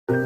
Mano,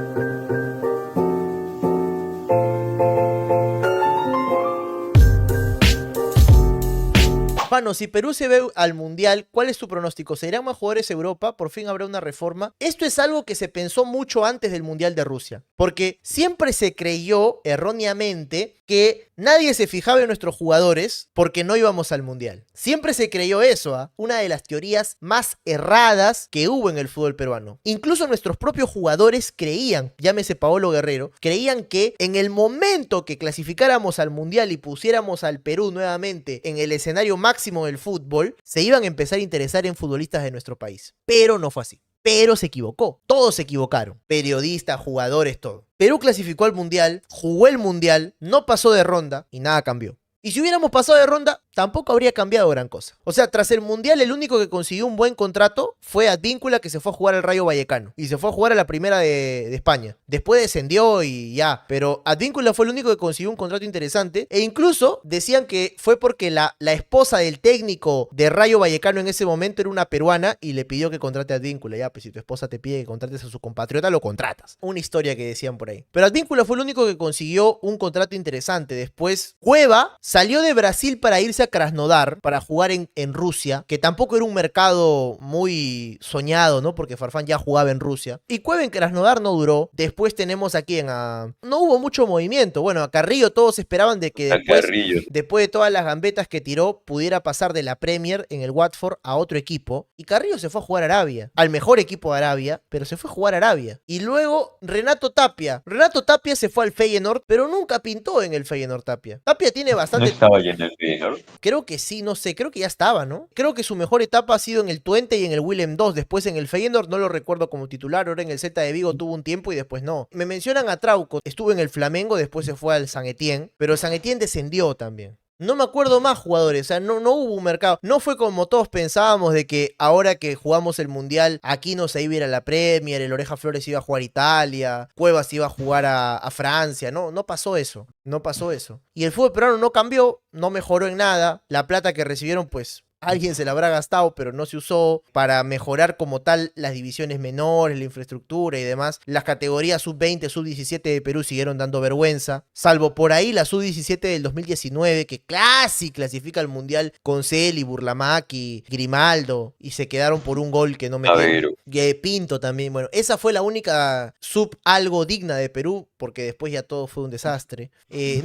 si Perú se ve al Mundial, ¿cuál es tu pronóstico? ¿Se irán más jugadores a Europa? ¿Por fin habrá una reforma? Esto es algo que se pensó mucho antes del Mundial de Rusia, porque siempre se creyó erróneamente que nadie se fijaba en nuestros jugadores porque no íbamos al Mundial. Siempre se creyó eso, ¿eh? Una de las teorías más erradas que hubo en el fútbol peruano. Incluso nuestros propios jugadores creían, llámese Paolo Guerrero, creían que en el momento que clasificáramos al Mundial y pusiéramos al Perú nuevamente en el escenario máximo del fútbol, se iban a empezar a interesar en futbolistas de nuestro país. Pero no fue así. Pero se equivocó. Todos se equivocaron. Periodistas, jugadores, todo. Perú clasificó al Mundial, jugó el Mundial, no pasó de ronda y nada cambió. Y si hubiéramos pasado de ronda, tampoco habría cambiado gran cosa. O sea, tras el Mundial, el único que consiguió un buen contrato fue Advíncula, que se fue a jugar al Rayo Vallecano. Y se fue a jugar a la primera de España. Después descendió y ya. Pero Advíncula fue el único que consiguió un contrato interesante. E incluso decían que fue porque la esposa del técnico de Rayo Vallecano en ese momento era una peruana y le pidió que contrate a Advíncula. Ya, pues si tu esposa te pide que contrates a su compatriota, lo contratas. Una historia que decían por ahí. Pero Advíncula fue el único que consiguió un contrato interesante. Después, Cueva salió de Brasil para irse a Krasnodar, para jugar en Rusia, que tampoco era un mercado muy soñado, ¿no? Porque Farfán ya jugaba en Rusia. Y Cueva en Krasnodar no duró. Después tenemos a quién, no hubo mucho movimiento. Bueno, a Carrillo todos esperaban de que después de todas las gambetas que tiró, pudiera pasar de la Premier en el Watford a otro equipo. Y Carrillo se fue a jugar a Arabia, al mejor equipo de Arabia, pero se fue a jugar a Arabia. Y luego Renato Tapia. Renato Tapia se fue al Feyenoord, pero nunca pintó en el Feyenoord Tapia. Tapia tiene bastante... ¿No estaba ya en el Feyenoord? Creo que sí, no sé, creo que ya estaba, ¿no? Creo que su mejor etapa ha sido en el Twente y en el Willem II. Después en el Feyenoord no lo recuerdo como titular. Ahora en el Celta de Vigo tuvo un tiempo y después no. Me mencionan a Trauco, estuvo en el Flamengo, después se fue al San Etienne, pero el San Etienne descendió también. No me acuerdo más jugadores, o sea, no hubo un mercado. No fue como todos pensábamos de que ahora que jugamos el Mundial, aquí no se iba a ir a la Premier, el Oreja Flores iba a jugar a Italia, Cuevas iba a jugar a Francia. No pasó eso, no pasó eso. Y el fútbol peruano no cambió, no mejoró en nada. La plata que recibieron, pues... alguien se la habrá gastado, pero no se usó para mejorar como tal las divisiones menores, la infraestructura y demás. Las categorías sub-20, sub-17 de Perú siguieron dando vergüenza. Salvo por ahí la sub-17 del 2019, que casi clasifica al Mundial con Celi, Burlamaqui, Grimaldo. Y se quedaron por un gol que no metieron. Pinto también. Bueno, esa fue la única sub algo digna de Perú, porque después ya todo fue un desastre.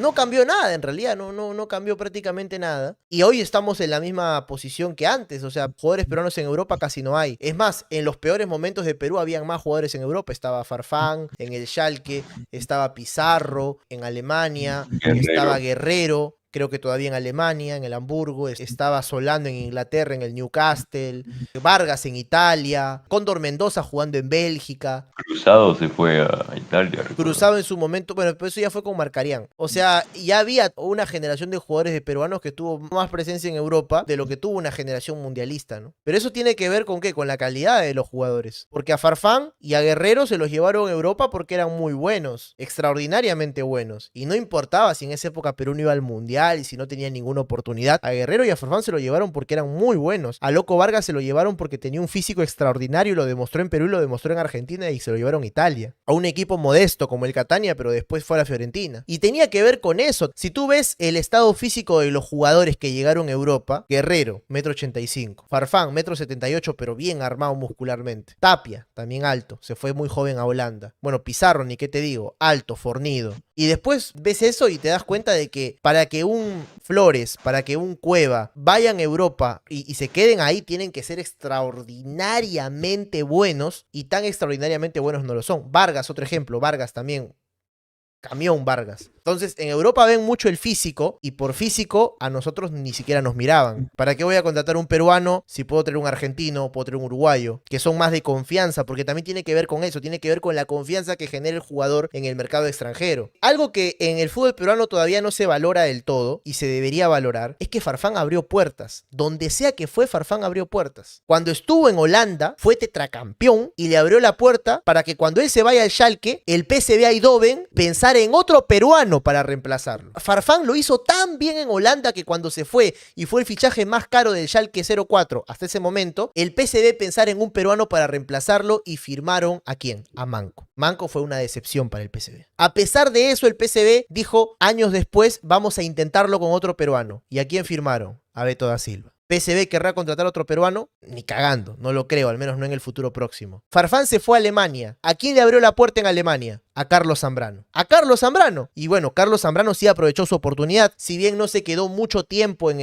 No cambió nada, en realidad. No cambió prácticamente nada. Y hoy estamos en la misma posición que antes, o sea, jugadores peruanos en Europa casi no hay. Es más, en los peores momentos de Perú habían más jugadores en Europa. Estaba Farfán en el Schalke, estaba Pizarro en Alemania, estaba Guerrero, creo que todavía en Alemania, en el Hamburgo, estaba Solano en Inglaterra, en el Newcastle, Vargas en Italia, Cóndor Mendoza jugando en Bélgica. Cruzado se fue a Italia. Cruzado en su momento, bueno, pero eso ya fue con Marcarián. O sea, ya había una generación de jugadores de peruanos que tuvo más presencia en Europa de lo que tuvo una generación mundialista, ¿no? Pero eso tiene que ver con ¿qué? Con la calidad de los jugadores. Porque a Farfán y a Guerrero se los llevaron a Europa porque eran muy buenos, extraordinariamente buenos. Y no importaba si en esa época Perú no iba al Mundial y si no tenía ninguna oportunidad. A Guerrero y a Farfán se lo llevaron porque eran muy buenos. A Loco Vargas se lo llevaron porque tenía un físico extraordinario y lo demostró en Perú y lo demostró en Argentina y se lo llevaron a Italia. A un equipo modesto como el Catania, pero después fue a la Fiorentina. Y tenía que ver con eso. Si tú ves el estado físico de los jugadores que llegaron a Europa, Guerrero, 1,85 m. Farfán, 1,78 m, pero bien armado muscularmente. Tapia, también alto, se fue muy joven a Holanda. Bueno, Pizarro, ni qué te digo, alto, fornido. Y después ves eso y te das cuenta de que para que un Flores, para que un Cueva vayan a Europa y se queden ahí, tienen que ser extraordinariamente buenos, y tan extraordinariamente buenos no lo son. Vargas, otro ejemplo, Vargas también. Camión Vargas. Entonces, en Europa ven mucho el físico, y por físico a nosotros ni siquiera nos miraban. ¿Para qué voy a contratar un peruano si puedo traer un argentino, puedo traer un uruguayo? Que son más de confianza, porque también tiene que ver con eso, tiene que ver con la confianza que genera el jugador en el mercado extranjero. Algo que en el fútbol peruano todavía no se valora del todo, y se debería valorar, es que Farfán abrió puertas. Donde sea que fue, Farfán abrió puertas. Cuando estuvo en Holanda, fue tetracampeón, y le abrió la puerta para que cuando él se vaya al Schalke, el PSV Eindhoven pensara en otro peruano peruano para reemplazarlo. Farfán lo hizo tan bien en Holanda que cuando se fue y fue el fichaje más caro del Schalke 04 hasta ese momento, el PSV pensar en un peruano para reemplazarlo y firmaron ¿a quién? A Manco. Manco fue una decepción para el PSV. A pesar de eso, el PSV dijo años después, vamos a intentarlo con otro peruano. ¿Y a quién firmaron? A Beto da Silva. ¿PSV querrá contratar a otro peruano? Ni cagando, no lo creo, al menos no en el futuro próximo. Farfán se fue a Alemania. ¿A quién le abrió la puerta en Alemania? A Carlos Zambrano. ¡A Carlos Zambrano! Y bueno, Carlos Zambrano sí aprovechó su oportunidad. Si bien no se quedó mucho tiempo en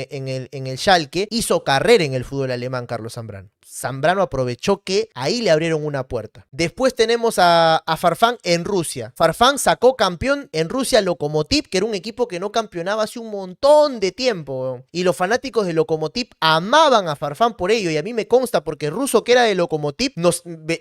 el Schalke, hizo carrera en el fútbol alemán Carlos Zambrano. Zambrano aprovechó que ahí le abrieron una puerta. Después tenemos a Farfán en Rusia. Farfán sacó campeón en Rusia Lokomotiv, que era un equipo que no campeonaba hace un montón de tiempo. Y los fanáticos de Lokomotiv amaban a Farfán por ello. Y a mí me consta porque el ruso que era de Lokomotiv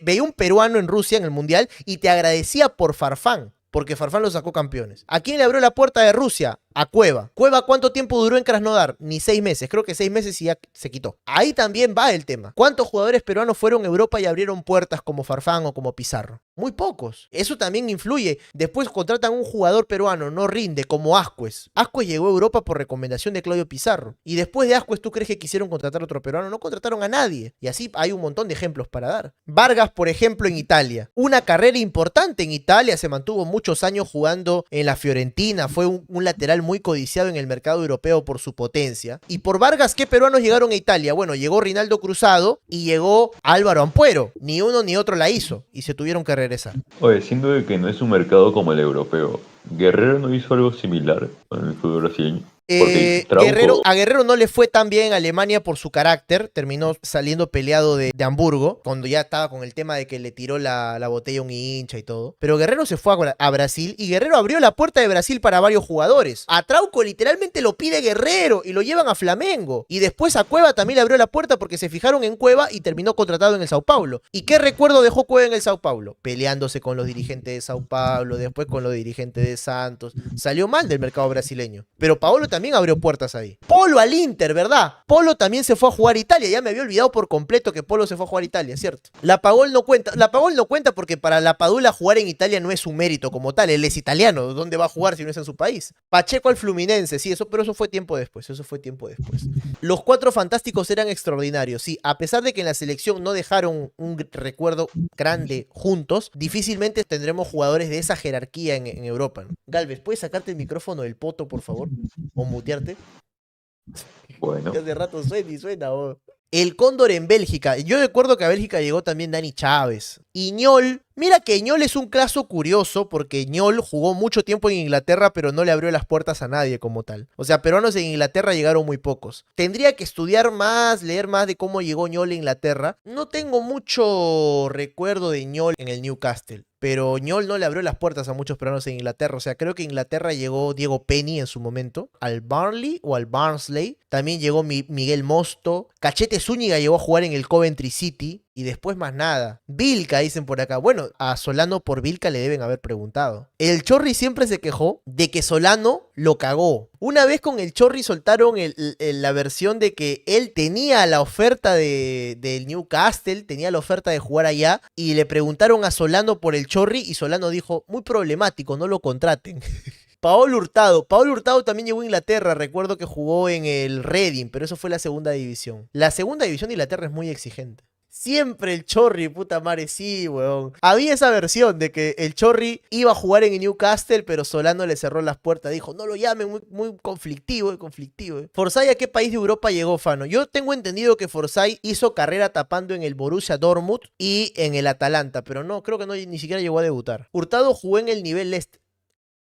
veía un peruano en Rusia en el Mundial y te agradecía por Farfán, porque Farfán lo sacó campeones. ¿A quién le abrió la puerta de Rusia? A Cueva. ¿Cueva cuánto tiempo duró en Krasnodar? Ni 6 meses. Creo que 6 meses y ya se quitó. Ahí también va el tema. ¿Cuántos jugadores peruanos fueron a Europa y abrieron puertas como Farfán o como Pizarro? Muy pocos. Eso también influye. Después contratan un jugador peruano, no rinde, como Ascuez. Ascuez llegó a Europa por recomendación de Claudio Pizarro. Y después de Ascuez, ¿tú crees que quisieron contratar a otro peruano? No contrataron a nadie. Y así hay un montón de ejemplos para dar. Vargas, por ejemplo, en Italia. Una carrera importante en Italia. Se mantuvo muchos años jugando en la Fiorentina. Fue un lateral muy codiciado en el mercado europeo por su potencia. Y por Vargas, ¿qué peruanos llegaron a Italia? Bueno, llegó Rinaldo Cruzado y llegó Álvaro Ampuero. Ni uno ni otro la hizo y se tuvieron que regresar. Oye, siendo de que no es un mercado como el europeo, ¿Guerrero no hizo algo similar en el fútbol brasileño? Porque Trauco... A Guerrero no le fue tan bien en Alemania por su carácter. Terminó saliendo peleado de Hamburgo, cuando ya estaba con el tema de que le tiró la botella a un hincha y todo. Pero Guerrero se fue a Brasil y Guerrero abrió la puerta de Brasil para varios jugadores. A Trauco literalmente lo pide Guerrero y lo llevan a Flamengo. Y después a Cueva también le abrió la puerta porque se fijaron en Cueva y terminó contratado en el Sao Paulo. ¿Y qué recuerdo dejó Cueva en el Sao Paulo? Peleándose con los dirigentes de Sao Paulo, después con los dirigentes de Santos. Salió mal del mercado brasileño. Pero Paolo también abrió puertas ahí. Polo al Inter, ¿verdad? Polo también se fue a jugar a Italia. Ya me había olvidado por completo que Polo se fue a jugar a Italia, ¿cierto? La Pagol no cuenta. La Pagol no cuenta porque para la Padula jugar en Italia no es un mérito como tal. Él es italiano. ¿Dónde va a jugar si no es en su país? Pacheco al Fluminense, sí, pero eso fue tiempo después. Los cuatro fantásticos eran extraordinarios, sí. A pesar de que en la selección no dejaron un recuerdo grande juntos, difícilmente tendremos jugadores de esa jerarquía en Europa, ¿no? Galvez, ¿puedes sacarte el micrófono del poto, por favor? O mutearte. Bueno. Hace rato suena. Oh. El Cóndor en Bélgica. Yo recuerdo que a Bélgica llegó también Dani Chávez. Iñol. Mira que Iñol es un caso curioso porque Iñol jugó mucho tiempo en Inglaterra pero no le abrió las puertas a nadie como tal. O sea, peruanos en Inglaterra llegaron muy pocos. Tendría que estudiar más, leer más de cómo llegó Iñol a Inglaterra. No tengo mucho recuerdo de Iñol en el Newcastle. Pero Ñol no le abrió las puertas a muchos peruanos en Inglaterra. O sea, creo que en Inglaterra llegó Diego Penny en su momento. Al Burnley o al Barnsley. También llegó Miguel Mosto. Cachete Zúñiga llegó a jugar en el Coventry City. Y después más nada. Vilca, dicen por acá. Bueno, a Solano por Vilca le deben haber preguntado. El Chorri siempre se quejó de que Solano lo cagó. Una vez con el Chorri soltaron la versión de que él tenía la oferta del Newcastle, tenía la oferta de jugar allá, y le preguntaron a Solano por el Chorri y Solano dijo, muy problemático, no lo contraten. Paolo Hurtado también llegó a Inglaterra, recuerdo que jugó en el Reading, pero eso fue la segunda división. La segunda división de Inglaterra es muy exigente. Siempre el Chorri, puta madre, sí, weón. Había esa versión de que el Chorri iba a jugar en el Newcastle, pero Solano le cerró las puertas. Dijo, no lo llamen, muy conflictivo. Forsyth, ¿a qué país de Europa llegó, Fano? Yo tengo entendido que Forsyth hizo carrera tapando en el Borussia Dortmund y en el Atalanta, pero no, creo que no, ni siquiera llegó a debutar. Hurtado jugó en el nivel este.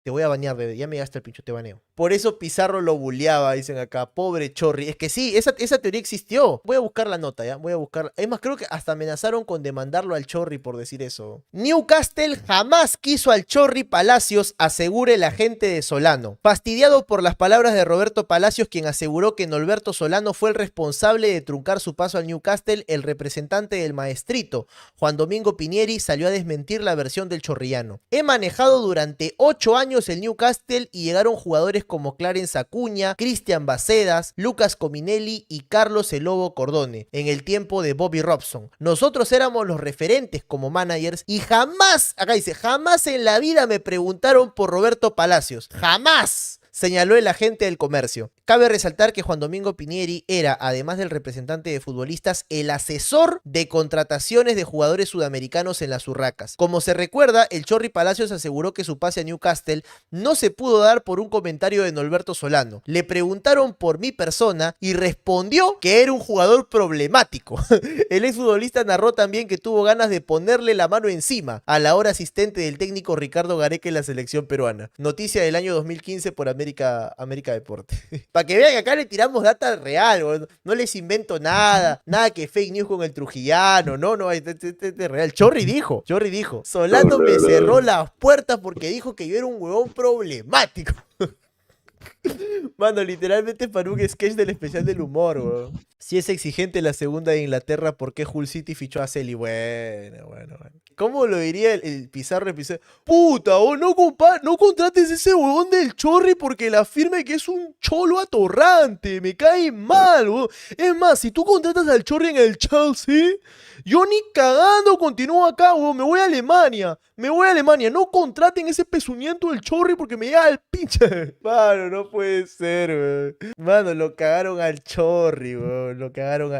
Te voy a banear, bebé. Ya me gastaste el pincho, te baneo. Por eso Pizarro lo bulleaba, dicen acá. Pobre Chorri. Es que sí, esa teoría existió. Voy a buscar la nota, ¿ya? Voy a buscar. Es más, creo que hasta amenazaron con demandarlo al Chorri por decir eso. Newcastle jamás quiso al Chorri Palacios, asegura el agente de Solano. Fastidiado por las palabras de Roberto Palacios, quien aseguró que Norberto Solano fue el responsable de truncar su paso al Newcastle, el representante del maestrito, Juan Domingo Pinieri, salió a desmentir la versión del chorrillano. He manejado durante 8 años años el Newcastle y llegaron jugadores como Clarence Acuña, Cristian Bacedas, Lucas Cominelli y Carlos El Lobo Cordone, en el tiempo de Bobby Robson. Nosotros éramos los referentes como managers y jamás, acá dice, jamás en la vida me preguntaron por Roberto Palacios. ¡Jamás! Señaló el agente del comercio. Cabe resaltar que Juan Domingo Pinieri era, además del representante de futbolistas, el asesor de contrataciones de jugadores sudamericanos en las Urracas. Como se recuerda, el Chorri Palacios aseguró que su pase a Newcastle no se pudo dar por un comentario de Norberto Solano. Le preguntaron por mi persona y respondió que era un jugador problemático. El exfutbolista narró también que tuvo ganas de ponerle la mano encima a la ahora asistente del técnico Ricardo Gareca en la selección peruana. Noticia del año 2015 por América Deporte. Para que vean que acá le tiramos data real, bro. No les invento nada que fake news con el trujillano, no, este es real. Chorri dijo, Solano me cerró las puertas porque dijo que yo era un huevón problemático. Mano, literalmente para un sketch del especial del humor, weón. Si es exigente la segunda de Inglaterra, ¿por qué Hull City fichó a Celi? Bueno. ¿Cómo lo diría el Pizarro episodio? Puta, no contrates ese huevón del Chorri porque la firme que es un cholo atorrante. Me cae mal, weón. Es más, si tú contratas al Chorri en el Chelsea, yo ni cagando continúo acá, weón. Me voy a Alemania. No contraten ese pezuñento del Chorri porque me llega al pinche. Mano, no puede ser, weón. Mano, lo cagaron al Chorri, weón.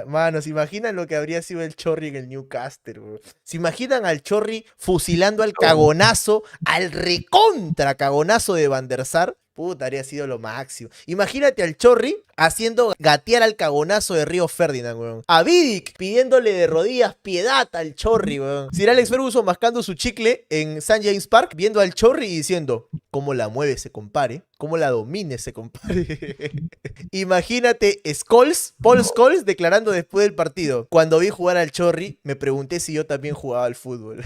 Mano, ¿se imaginan lo que habría sido el Chorri en el Newcastle, weón? ¿Se imaginan al Chorri fusilando al cagonazo, al recontra cagonazo de Van der Sar? Puta, habría sido lo máximo. Imagínate al Chorri haciendo gatear al cagonazo de Río Ferdinand, weón. A Vidic pidiéndole de rodillas piedad al Chorri, weón. Sir Alex Ferguson mascando su chicle en St. James Park, viendo al Chorri y diciendo, cómo la mueve se compare, cómo la domine se compare. Imagínate Paul Scholes declarando después del partido. Cuando vi jugar al Chorri, me pregunté si yo también jugaba al fútbol.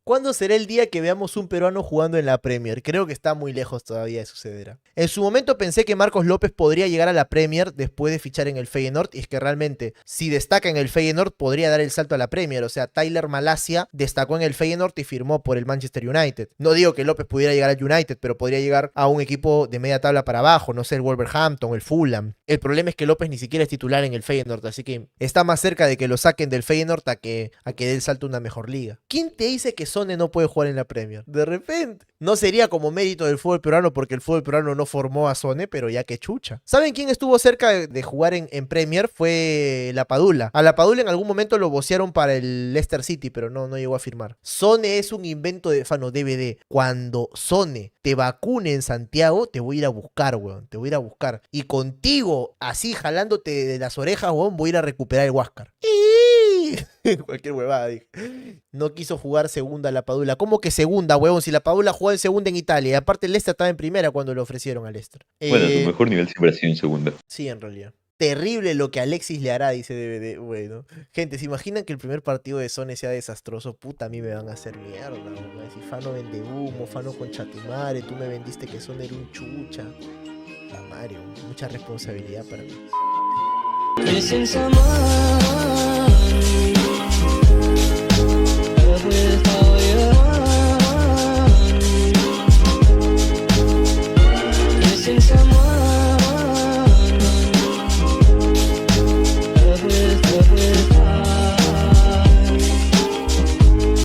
¿Cuándo será el día que veamos un peruano jugando en la Premier? Creo que está muy lejos todavía de suceder. En su momento pensé que Marcos López podría llegar a la Premier después de fichar en el Feyenoord, y es que realmente, si destaca en el Feyenoord, podría dar el salto a la Premier. O sea, Tyler Malacia destacó en el Feyenoord y firmó por el Manchester United. No digo que López pudiera llegar al United, pero podría llegar a un equipo de media tabla para abajo, no sé, el Wolverhampton, el Fulham. El problema es que López ni siquiera es titular en el Feyenoord, así que está más cerca de que lo saquen del Feyenoord a que dé el salto a una mejor liga. ¿Quién te dice que Sone no puede jugar en la Premier? De repente. No sería como mérito del fútbol peruano porque el fútbol peruano no formó a Sone, pero ya que chucha. ¿Saben quién estuvo cerca de jugar en Premier? Fue La Padula. A La Padula en algún momento lo vocearon para el Leicester City, pero no llegó a firmar. Sone es un invento de Fano DVD. Cuando Sone te vacune en Santiago, te voy a ir a buscar, weón. Te voy a ir a buscar. Y contigo, así jalándote de las orejas, weón, voy a ir a recuperar el Huáscar. Cualquier huevada, dije. No quiso jugar segunda La Padula. ¿Cómo que segunda, huevón? Si La Padula jugó en segunda en Italia. Y aparte el Leicester estaba en primera cuando lo ofrecieron al Leicester. Bueno, su mejor nivel siempre ha sido en segunda. Sí, en realidad. Terrible lo que Alexis le hará, dice DVD. Bueno, gente, ¿se imaginan que el primer partido de Sone sea desastroso? Puta, a mí me van a hacer mierda, ¿no? Si Fano vende humo, Fano con chatumare, tú me vendiste que Sone era un chucha. La madre, mucha responsabilidad para mí. Listen, someone,